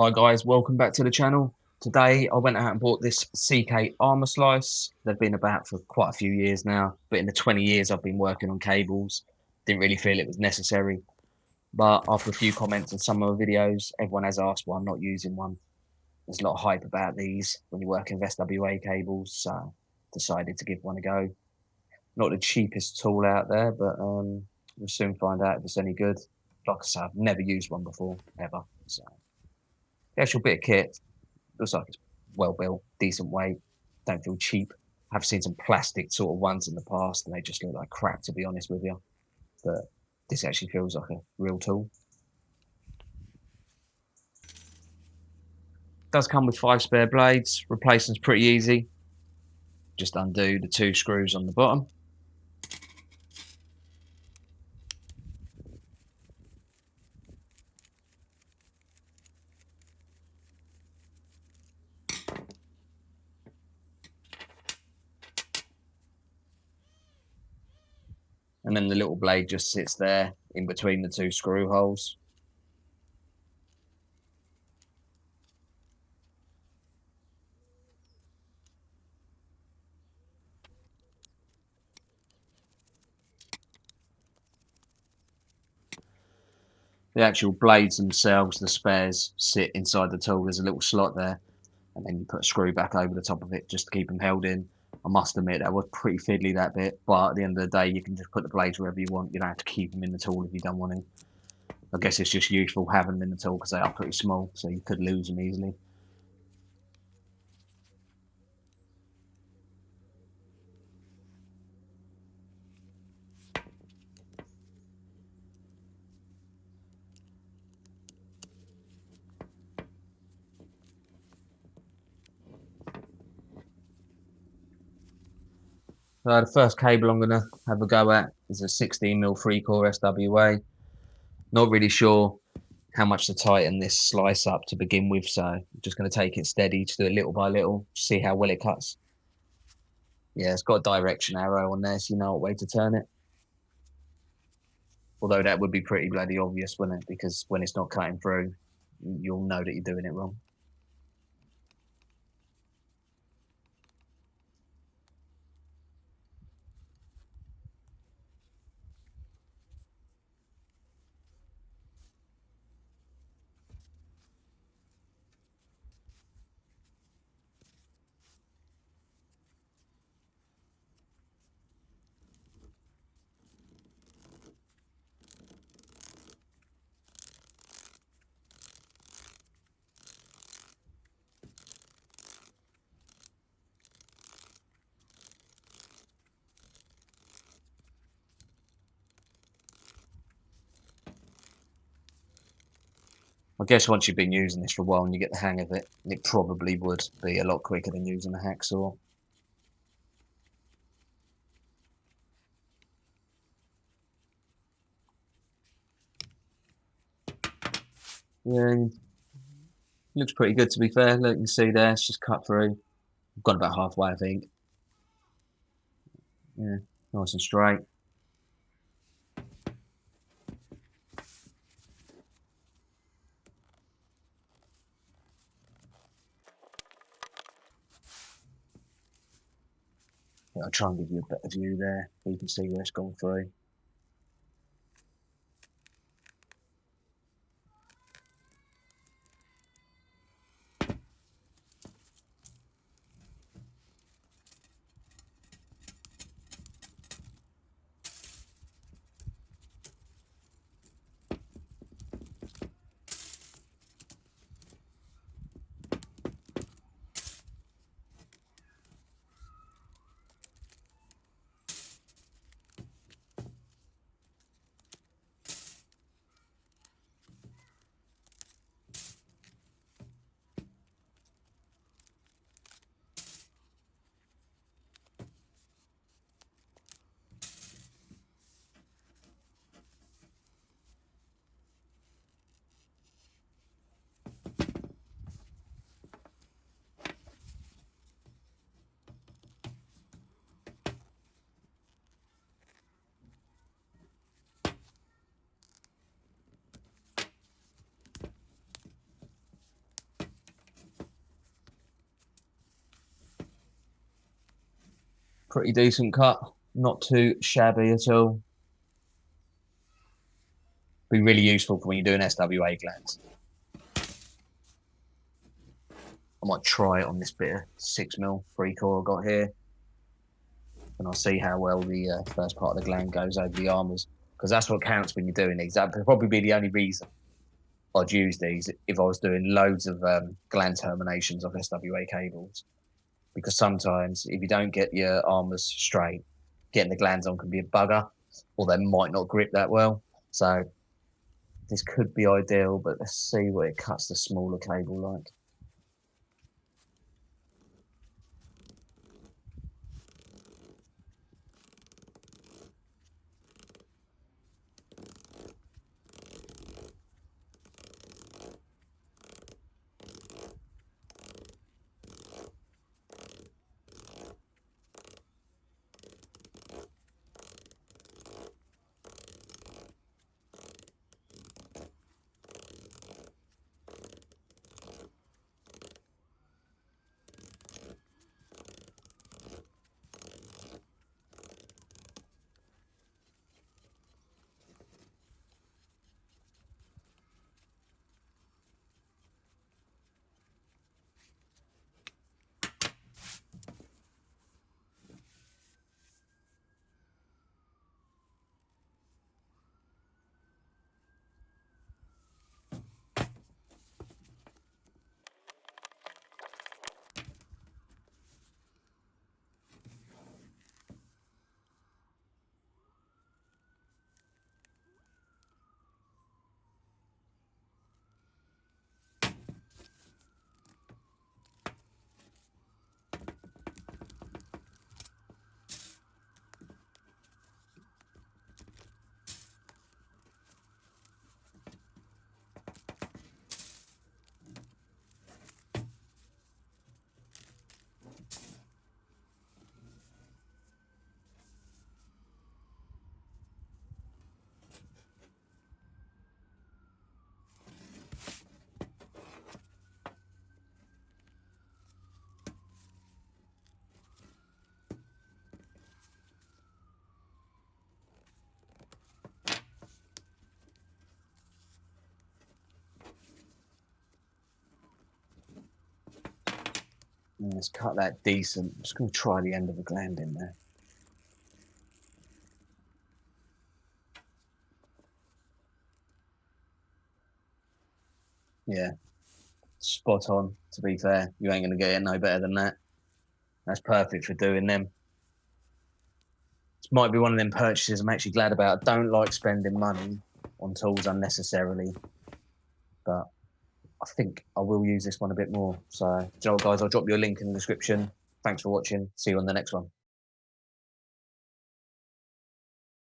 Hi guys, welcome back to the channel. Today I went out and bought this CK Armour Slice. They've been about for quite a few years now, but in the 20 years I've been working on cables, didn't really feel it was necessary. But after a few comments on some of the videos, everyone has asked why I'm not using one. There's a lot of hype about these when you work with SWA cables, so decided to give one a go. Not the cheapest tool out there, but we'll soon find out if it's any good. Like I said, I've never used one before, ever. So the actual bit of kit looks like it's well built, decent weight, don't feel cheap. I've seen some plastic sort of ones in the past and they just look like crap, to be honest with you. But this actually feels like a real tool. Does come with 5 spare blades. Replacing's pretty easy. Just undo the 2 screws on the bottom. And then the little blade just sits there in between the 2 screw holes. The actual blades themselves, the spares, sit inside the tool. There's a little slot there, and then you put a screw back over the top of it just to keep them held in. I must admit that was pretty fiddly, that bit, but at the end of the day you can just put the blades wherever you want. You don't have to keep them in the tool if you don't want to. I guess it's just useful having them in the tool because they are pretty small, so you could lose them easily. So the first cable I'm going to have a go at is a 16mm 3-core SWA. Not really sure how much to tighten this slice up to begin with, so I'm just going to take it steady, just do it little by little, see how well it cuts. Yeah, it's got a direction arrow on there, so you know what way to turn it. Although that would be pretty bloody obvious, wouldn't it? Because when it's not cutting through, you'll know that you're doing it wrong. I guess once you've been using this for a while and you get the hang of it, it probably would be a lot quicker than using a hacksaw. Yeah, looks pretty good to be fair. Look, you can see there, it's just cut through. I've gone about halfway, I think. Yeah, nice and straight. I'll try and give you a better view there so you can see where it's gone through. Pretty decent cut, not too shabby at all. Be really useful for when you're doing SWA glands. I might try it on this bit of 6mm pre-core I got here, and I'll see how well the first part of the gland goes over the armours, because that's what counts when you're doing these. That would probably be the only reason I'd use these if I was doing loads of gland terminations of SWA cables, because sometimes if you don't get your armours straight, getting the glands on can be a bugger, or they might not grip that well. So this could be ideal, but let's see what it cuts the smaller cable like. Let's cut that decent. I'm just going to try the end of the gland in there. Yeah, spot on, to be fair. You ain't going to get it no better than that. That's perfect for doing them. This might be one of them purchases I'm actually glad about. I don't like spending money on tools unnecessarily, but I think I will use this one a bit more. So, you know what, guys, I'll drop you a link in the description. Thanks for watching. See you on the next one.